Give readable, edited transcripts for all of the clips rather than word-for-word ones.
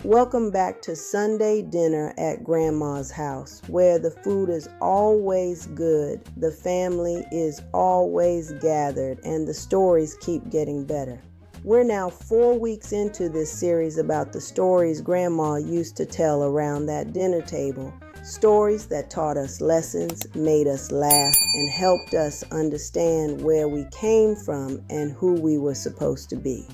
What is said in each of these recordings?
Welcome back to Sunday dinner at Grandma's house, where the food is always good, the family is always gathered, and the stories keep getting better. We're now 4 weeks into this series about the stories Grandma used to tell around that dinner table. Stories that taught us lessons, made us laugh, and helped us understand where we came from and who we were supposed to be.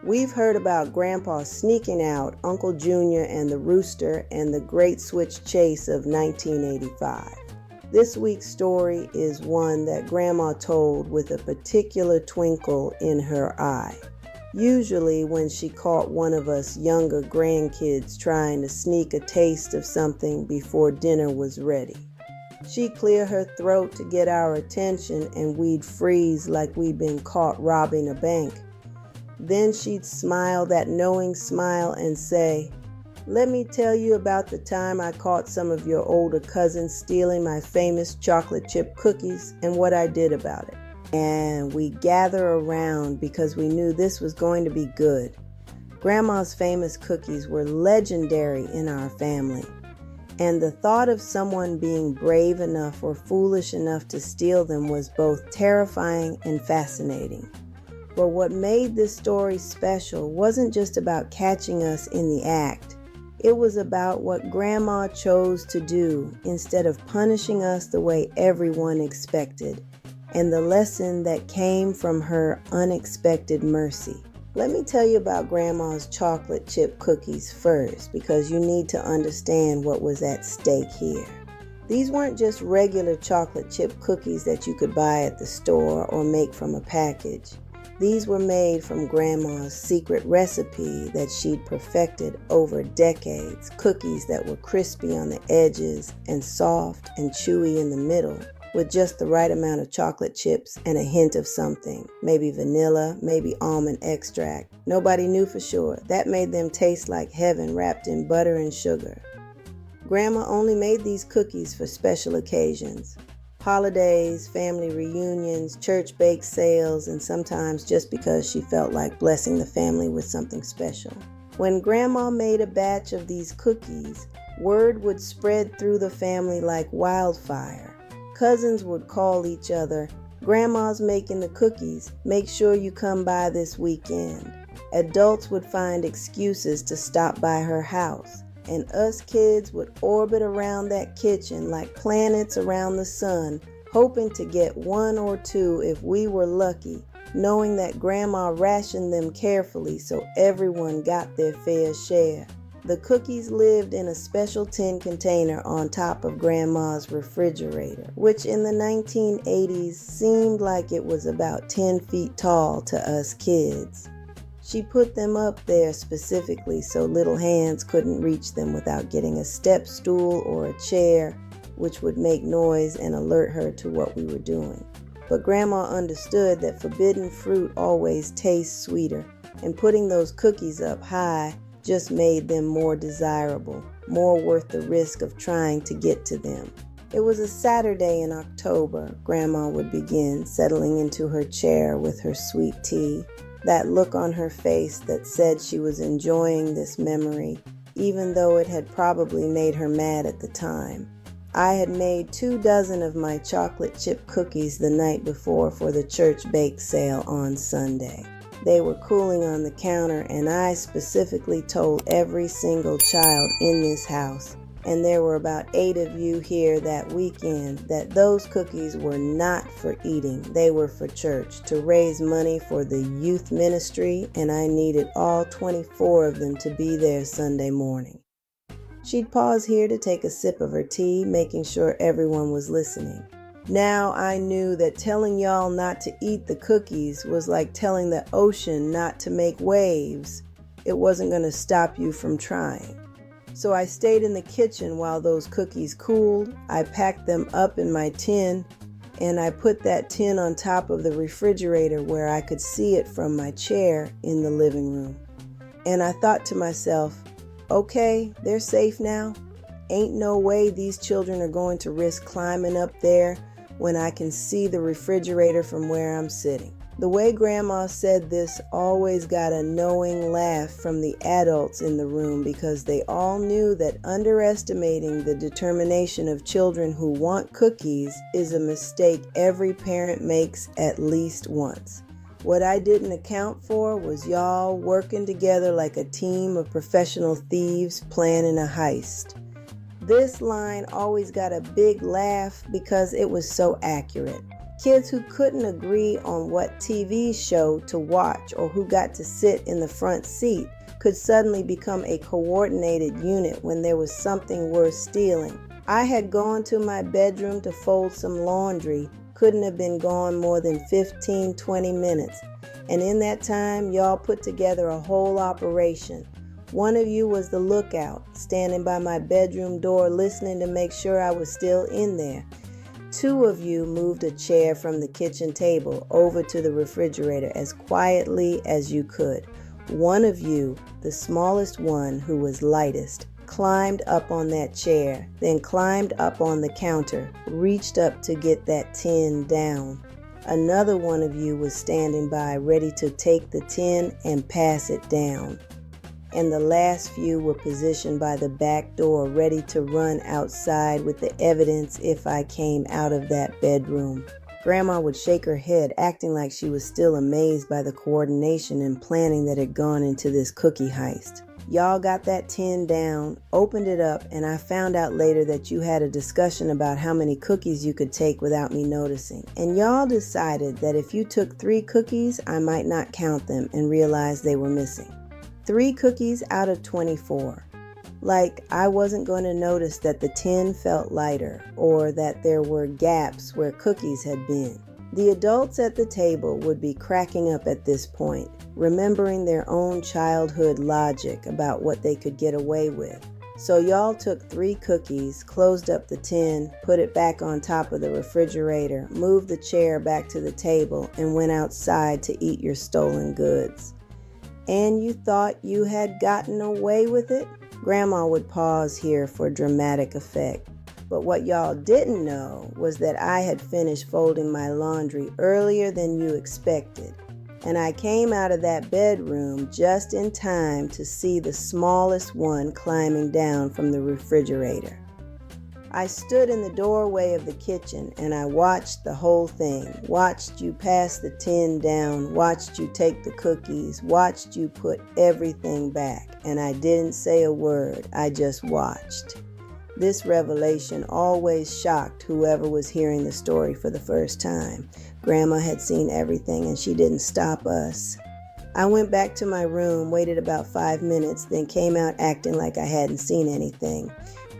We've heard about Grandpa sneaking out, Uncle Junior and the rooster, and the Great Switch Chase of 1985. This week's story is one that Grandma told with a particular twinkle in her eye. Usually when she caught one of us younger grandkids trying to sneak a taste of something before dinner was ready. She'd clear her throat to get our attention and we'd freeze like we'd been caught robbing a bank. Then she'd smile that knowing smile and say, "Let me tell you about the time I caught some of your older cousins stealing my famous chocolate chip cookies and what I did about it." And we gather around because we knew this was going to be good. Grandma's famous cookies were legendary in our family, and the thought of someone being brave enough or foolish enough to steal them was both terrifying and fascinating. But what made this story special wasn't just about catching us in the act. It was about what Grandma chose to do instead of punishing us the way everyone expected, and the lesson that came from her unexpected mercy. Let me tell you about Grandma's chocolate chip cookies first, because you need to understand what was at stake here. These weren't just regular chocolate chip cookies that you could buy at the store or make from a package. These were made from Grandma's secret recipe that she'd perfected over decades, cookies that were crispy on the edges and soft and chewy in the middle, with just the right amount of chocolate chips and a hint of something, maybe vanilla, maybe almond extract. Nobody knew for sure. That made them taste like heaven wrapped in butter and sugar. Grandma only made these cookies for special occasions. Holidays, family reunions, church bake sales, and sometimes just because she felt like blessing the family with something special. When Grandma made a batch of these cookies, word would spread through the family like wildfire. Cousins would call each other, "Grandma's making the cookies, make sure you come by this weekend." Adults would find excuses to stop by her house, and us kids would orbit around that kitchen like planets around the sun, hoping to get one or two if we were lucky, knowing that Grandma rationed them carefully so everyone got their fair share. The cookies lived in a special tin container on top of Grandma's refrigerator, which in the 1980s seemed like it was about 10 feet tall to us kids. She put them up there specifically so little hands couldn't reach them without getting a step stool or a chair, which would make noise and alert her to what we were doing. But Grandma understood that forbidden fruit always tastes sweeter, and putting those cookies up high just made them more desirable, more worth the risk of trying to get to them. It was a Saturday in October, Grandma would begin, settling into her chair with her sweet tea, that look on her face that said she was enjoying this memory, even though it had probably made her mad at the time. I had made 24 of my chocolate chip cookies the night before for the church bake sale on Sunday. They were cooling on the counter, and I specifically told every single child in this house, and there were about 8 of you here that weekend, that those cookies were not for eating. They were for church, to raise money for the youth ministry, and I needed all 24 of them to be there Sunday morning. She'd pause here to take a sip of her tea, making sure everyone was listening. Now I knew that telling y'all not to eat the cookies was like telling the ocean not to make waves. It wasn't going to stop you from trying. So I stayed in the kitchen while those cookies cooled. I packed them up in my tin, and I put that tin on top of the refrigerator where I could see it from my chair in the living room. And I thought to myself, okay, they're safe now. Ain't no way these children are going to risk climbing up there when I can see the refrigerator from where I'm sitting. The way Grandma said this always got a knowing laugh from the adults in the room because they all knew that underestimating the determination of children who want cookies is a mistake every parent makes at least once. What I didn't account for was y'all working together like a team of professional thieves planning a heist. This line always got a big laugh because it was so accurate. Kids who couldn't agree on what TV show to watch or who got to sit in the front seat could suddenly become a coordinated unit when there was something worth stealing. I had gone to my bedroom to fold some laundry, couldn't have been gone more than 15-20 minutes, and in that time y'all put together a whole operation. One of you was the lookout, standing by my bedroom door listening to make sure I was still in there. Two of you moved a chair from the kitchen table over to the refrigerator as quietly as you could. One of you, the smallest one who was lightest, climbed up on that chair, then climbed up on the counter, reached up to get that tin down. Another one of you was standing by, ready to take the tin and pass it down. And the last few were positioned by the back door, ready to run outside with the evidence if I came out of that bedroom. Grandma would shake her head, acting like she was still amazed by the coordination and planning that had gone into this cookie heist. Y'all got that tin down, opened it up, and I found out later that you had a discussion about how many cookies you could take without me noticing. And y'all decided that if you took 3 cookies, I might not count them and realize they were missing. 3 cookies out of 24. Like I wasn't going to notice that the tin felt lighter or that there were gaps where cookies had been. The adults at the table would be cracking up at this point, remembering their own childhood logic about what they could get away with. So y'all took 3 cookies, closed up the tin, put it back on top of the refrigerator, moved the chair back to the table, and went outside to eat your stolen goods. And you thought you had gotten away with it? Grandma would pause here for dramatic effect. But what y'all didn't know was that I had finished folding my laundry earlier than you expected. And I came out of that bedroom just in time to see the smallest one climbing down from the refrigerator. I stood in the doorway of the kitchen and I watched the whole thing. Watched you pass the tin down, watched you take the cookies, watched you put everything back. And I didn't say a word, I just watched. This revelation always shocked whoever was hearing the story for the first time. Grandma had seen everything and she didn't stop us. I went back to my room, waited about 5 minutes, then came out acting like I hadn't seen anything.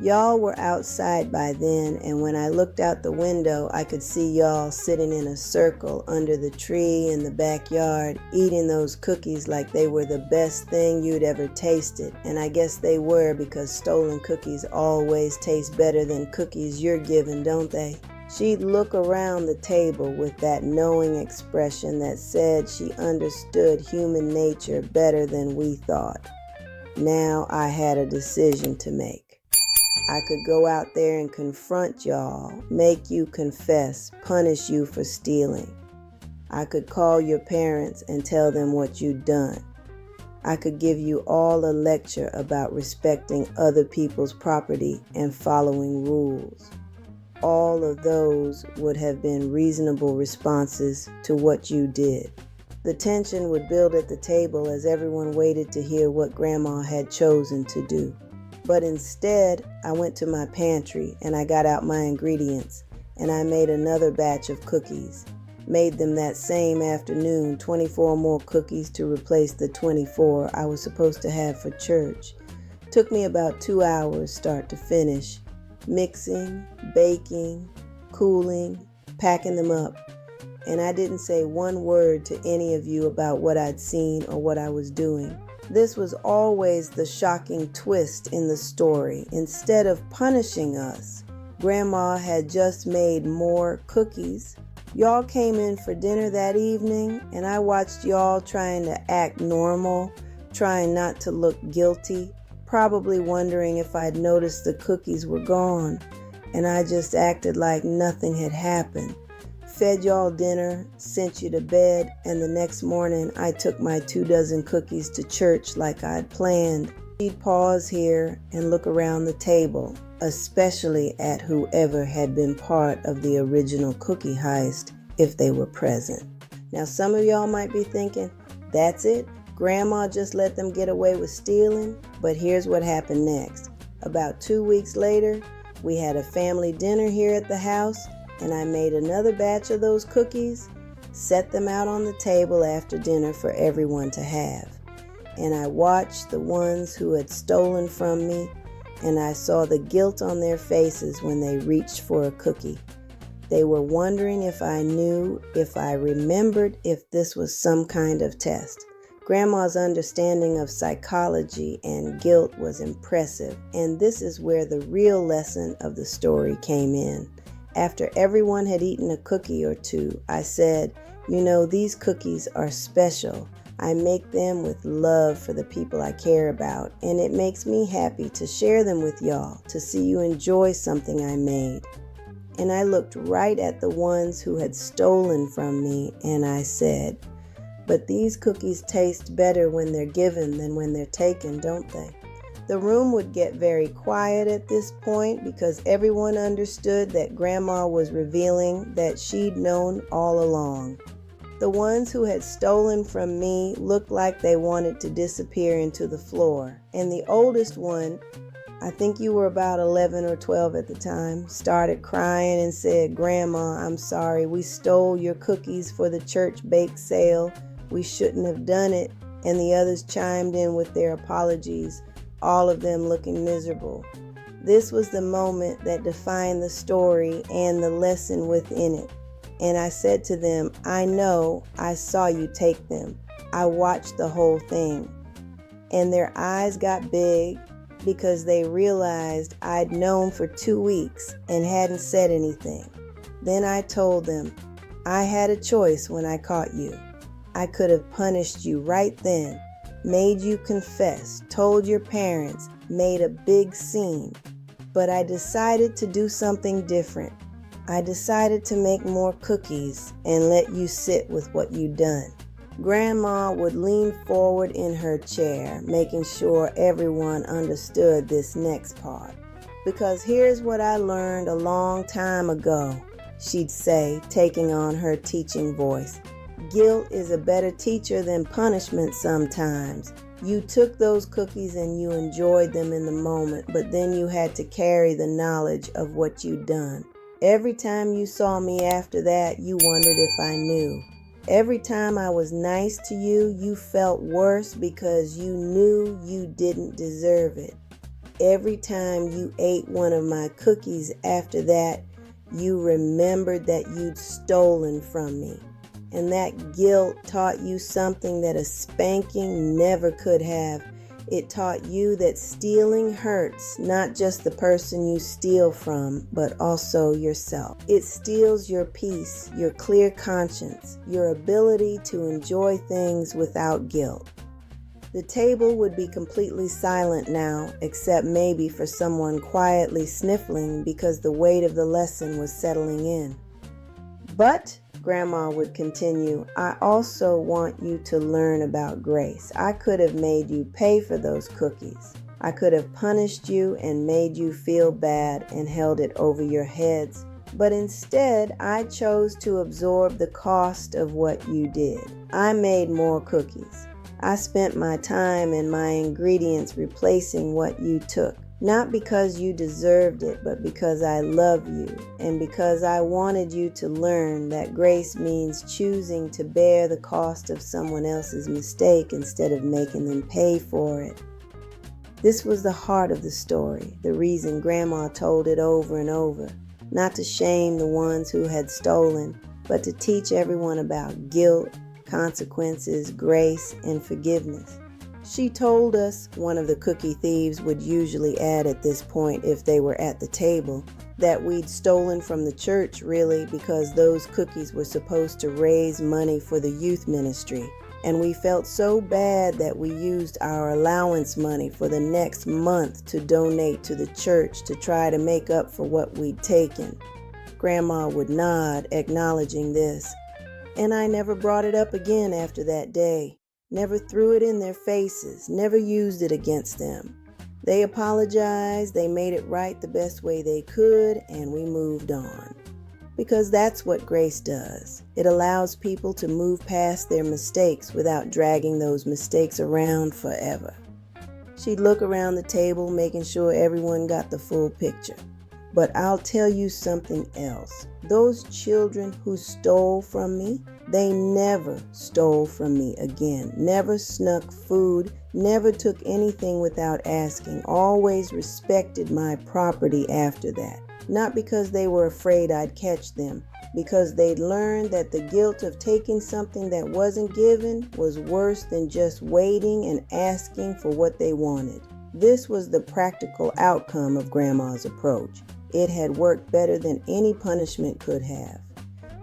Y'all were outside by then, and when I looked out the window, I could see y'all sitting in a circle under the tree in the backyard, eating those cookies like they were the best thing you'd ever tasted. And I guess they were, because stolen cookies always taste better than cookies you're given, don't they? She'd look around the table with that knowing expression that said she understood human nature better than we thought. Now I had a decision to make. I could go out there and confront y'all, make you confess, punish you for stealing. I could call your parents and tell them what you'd done. I could give you all a lecture about respecting other people's property and following rules. All of those would have been reasonable responses to what you did. The tension would build at the table as everyone waited to hear what Grandma had chosen to do. But instead, I went to my pantry and I got out my ingredients and I made another batch of cookies. Made them that same afternoon, 24 more cookies to replace the 24 I was supposed to have for church. Took me about 2 hours start to finish, mixing, baking, cooling, packing them up. And I didn't say one word to any of you about what I'd seen or what I was doing. This was always the shocking twist in the story. Instead of punishing us, Grandma had just made more cookies. Y'all came in for dinner that evening, and I watched y'all trying to act normal, trying not to look guilty, probably wondering if I'd noticed the cookies were gone, and I just acted like nothing had happened. fed y'all dinner, sent you to bed, and the next morning I took my 24 cookies to church like I'd planned. She'd pause here and look around the table, especially at whoever had been part of the original cookie heist, if they were present. Now some of y'all might be thinking, that's it? Grandma just let them get away with stealing? But here's what happened next. About 2 weeks later, we had a family dinner here at the house, and I made another batch of those cookies, set them out on the table after dinner for everyone to have. And I watched the ones who had stolen from me, and I saw the guilt on their faces when they reached for a cookie. They were wondering if I knew, if I remembered, if this was some kind of test. Grandma's understanding of psychology and guilt was impressive, and this is where the real lesson of the story came in. After everyone had eaten a cookie or two, I said, these cookies are special. I make them with love for the people I care about, and it makes me happy to share them with y'all, to see you enjoy something I made. And I looked right at the ones who had stolen from me, and I said, but these cookies taste better when they're given than when they're taken, don't they? The room would get very quiet at this point because everyone understood that Grandma was revealing that she'd known all along. The ones who had stolen from me looked like they wanted to disappear into the floor, and the oldest one, I think you were about 11 or 12 at the time, started crying and said, Grandma, I'm sorry, we stole your cookies for the church bake sale. We shouldn't have done it. And the others chimed in with their apologies, all of them looking miserable. This was the moment that defined the story and the lesson within it. And I said to them, I know, I saw you take them. I watched the whole thing. And their eyes got big because they realized I'd known for 2 weeks and hadn't said anything. Then I told them, I had a choice when I caught you. I could have punished you right then, made you confess, told your parents, made a big scene. But I decided to do something different. I decided to make more cookies and let you sit with what you'd done. Grandma would lean forward in her chair, making sure everyone understood this next part. Because here's what I learned a long time ago, she'd say, taking on her teaching voice. Guilt is a better teacher than punishment sometimes. You took those cookies and you enjoyed them in the moment, but then you had to carry the knowledge of what you'd done. Every time you saw me after that, you wondered if I knew. Every time I was nice to you, you felt worse because you knew you didn't deserve it. Every time you ate one of my cookies after that, you remembered that you'd stolen from me. And that guilt taught you something that a spanking never could have. It taught you that stealing hurts not just the person you steal from, but also yourself. It steals your peace, your clear conscience, your ability to enjoy things without guilt. The table would be completely silent now, except maybe for someone quietly sniffling because the weight of the lesson was settling in. But Grandma would continue, I also want you to learn about grace. I could have made you pay for those cookies. I could have punished you and made you feel bad and held it over your heads. But instead, I chose to absorb the cost of what you did. I made more cookies. I spent my time and my ingredients replacing what you took. Not because you deserved it, but because I love you and because I wanted you to learn that grace means choosing to bear the cost of someone else's mistake instead of making them pay for it. This was the heart of the story, the reason Grandma told it over and over, not to shame the ones who had stolen, but to teach everyone about guilt, consequences, grace, and forgiveness. She told us, one of the cookie thieves would usually add at this point if they were at the table, that we'd stolen from the church really because those cookies were supposed to raise money for the youth ministry. And we felt so bad that we used our allowance money for the next month to donate to the church to try to make up for what we'd taken. Grandma would nod, acknowledging this. And I never brought it up again after that day. Never threw it in their faces, never used it against them. They apologized, they made it right the best way they could, and we moved on. Because that's what grace does. It allows people to move past their mistakes without dragging those mistakes around forever. She'd look around the table, making sure everyone got the full picture. But I'll tell you something else. Those children who stole from me, they never stole from me again. Never snuck food, never took anything without asking. Always respected my property after that. Not because they were afraid I'd catch them, because they'd learned that the guilt of taking something that wasn't given was worse than just waiting and asking for what they wanted. This was the practical outcome of Grandma's approach. It had worked better than any punishment could have.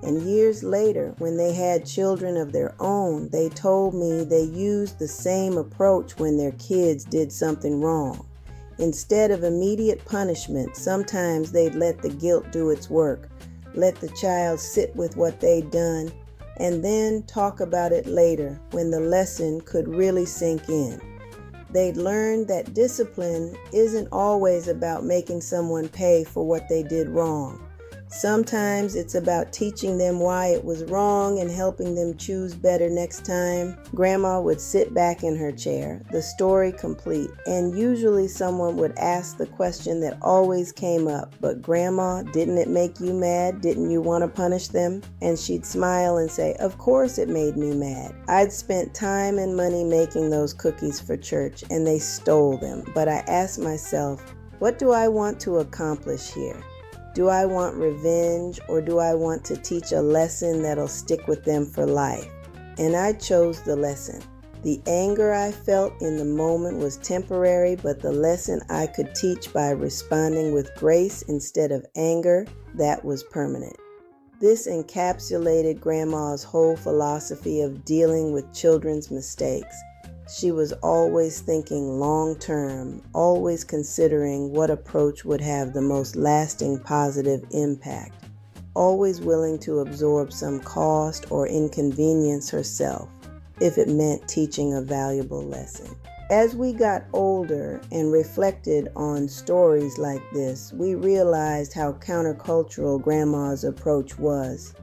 And years later, when they had children of their own, they told me they used the same approach when their kids did something wrong. Instead of immediate punishment, sometimes they'd let the guilt do its work, let the child sit with what they'd done, and then talk about it later when the lesson could really sink in. They'd learned that discipline isn't always about making someone pay for what they did wrong. Sometimes it's about teaching them why it was wrong and helping them choose better next time. Grandma would sit back in her chair, the story complete, and usually someone would ask the question that always came up, "But Grandma, didn't it make you mad? Didn't you want to punish them?" And she'd smile and say, "Of course it made me mad. I'd spent time and money making those cookies for church, and they stole them. But I asked myself, what do I want to accomplish here? Do I want revenge, or do I want to teach a lesson that'll stick with them for life?" And I chose the lesson. The anger I felt in the moment was temporary, but the lesson I could teach by responding with grace instead of anger, that was permanent. This encapsulated Grandma's whole philosophy of dealing with children's mistakes. She was always thinking long term, always considering what approach would have the most lasting positive impact, always willing to absorb some cost or inconvenience herself if it meant teaching a valuable lesson. As we got older and reflected on stories like this, we realized how countercultural Grandma's approach was.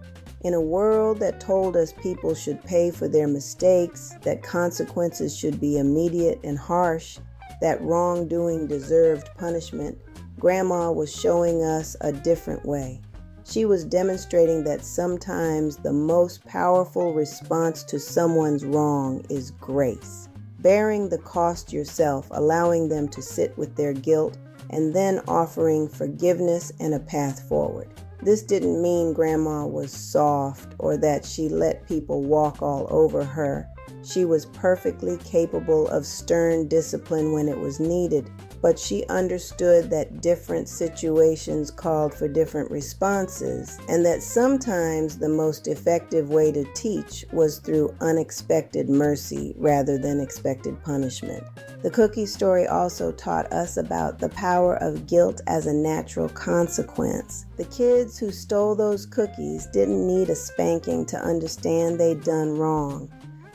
In a world that told us people should pay for their mistakes, that consequences should be immediate and harsh, that wrongdoing deserved punishment, Grandma was showing us a different way. She was demonstrating that sometimes the most powerful response to someone's wrong is grace. Bearing the cost yourself, allowing them to sit with their guilt, and then offering forgiveness and a path forward. This didn't mean Grandma was soft or that she let people walk all over her. She was perfectly capable of stern discipline when it was needed, but she understood that different situations called for different responses, and that sometimes the most effective way to teach was through unexpected mercy rather than expected punishment. The cookie story also taught us about the power of guilt as a natural consequence. The kids who stole those cookies didn't need a spanking to understand they'd done wrong.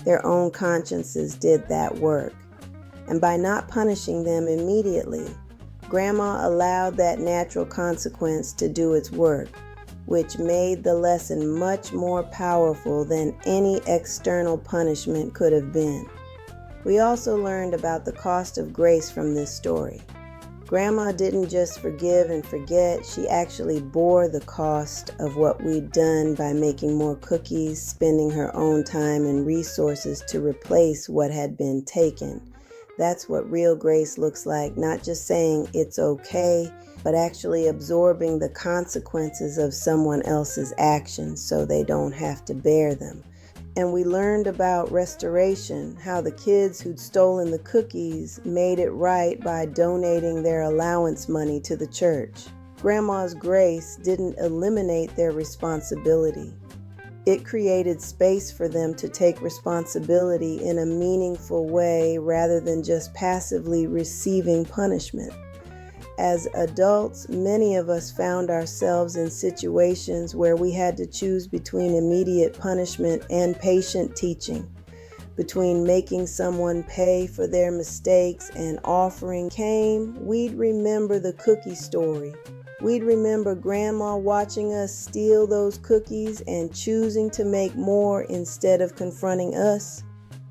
Their own consciences did that work. And by not punishing them immediately, Grandma allowed that natural consequence to do its work, which made the lesson much more powerful than any external punishment could have been. We also learned about the cost of grace from this story. Grandma didn't just forgive and forget, she actually bore the cost of what we'd done by making more cookies, spending her own time and resources to replace what had been taken. That's what real grace looks like, not just saying it's okay, but actually absorbing the consequences of someone else's actions so they don't have to bear them. And we learned about restoration, how the kids who'd stolen the cookies made it right by donating their allowance money to the church. Grandma's grace didn't eliminate their responsibility. It created space for them to take responsibility in a meaningful way rather than just passively receiving punishment. As adults, many of us found ourselves in situations where we had to choose between immediate punishment and patient teaching, between making someone pay for their mistakes and offering came. We'd remember the cookie story. We'd remember Grandma watching us steal those cookies and choosing to make more instead of confronting us.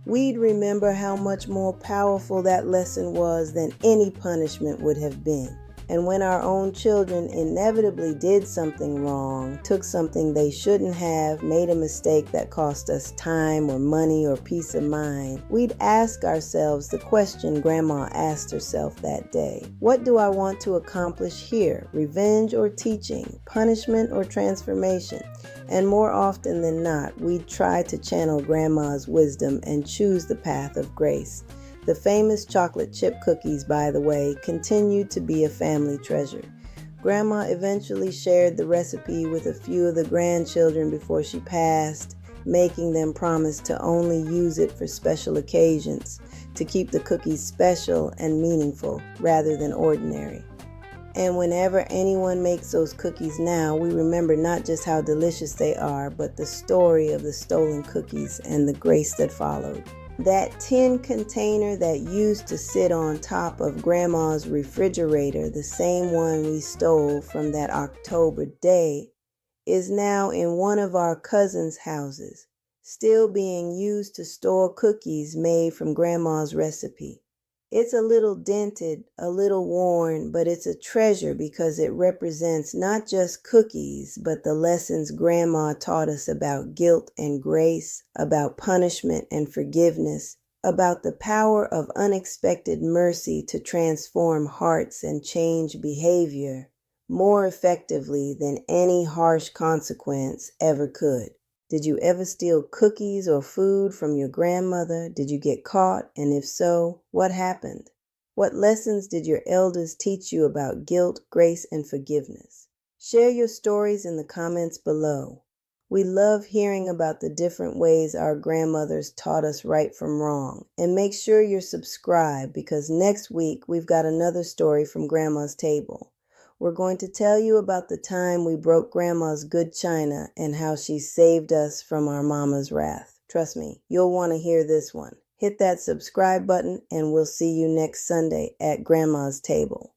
We'd remember how much more powerful that lesson was than any punishment would have been. And when our own children inevitably did something wrong, took something they shouldn't have, made a mistake that cost us time or money or peace of mind, we'd ask ourselves the question Grandma asked herself that day. What do I want to accomplish here? Revenge or teaching? Punishment or transformation? And more often than not, we'd try to channel Grandma's wisdom and choose the path of grace. The famous chocolate chip cookies, by the way, continued to be a family treasure. Grandma eventually shared the recipe with a few of the grandchildren before she passed, making them promise to only use it for special occasions, to keep the cookies special and meaningful rather than ordinary. And whenever anyone makes those cookies now, we remember not just how delicious they are, but the story of the stolen cookies and the grace that followed. That tin container that used to sit on top of Grandma's refrigerator, the same one we stole from that October day, is now in one of our cousins' houses, still being used to store cookies made from Grandma's recipe. It's a little dented, a little worn, but it's a treasure because it represents not just cookies, but the lessons Grandma taught us about guilt and grace, about punishment and forgiveness, about the power of unexpected mercy to transform hearts and change behavior more effectively than any harsh consequence ever could. Did you ever steal cookies or food from your grandmother? Did you get caught? And if so, what happened? What lessons did your elders teach you about guilt, grace, and forgiveness? Share your stories in the comments below. We love hearing about the different ways our grandmothers taught us right from wrong. And make sure you're subscribed because next week we've got another story from Grandma's table. We're going to tell you about the time we broke Grandma's good china and how she saved us from our mama's wrath. Trust me, you'll want to hear this one. Hit that subscribe button and we'll see you next Sunday at Grandma's table.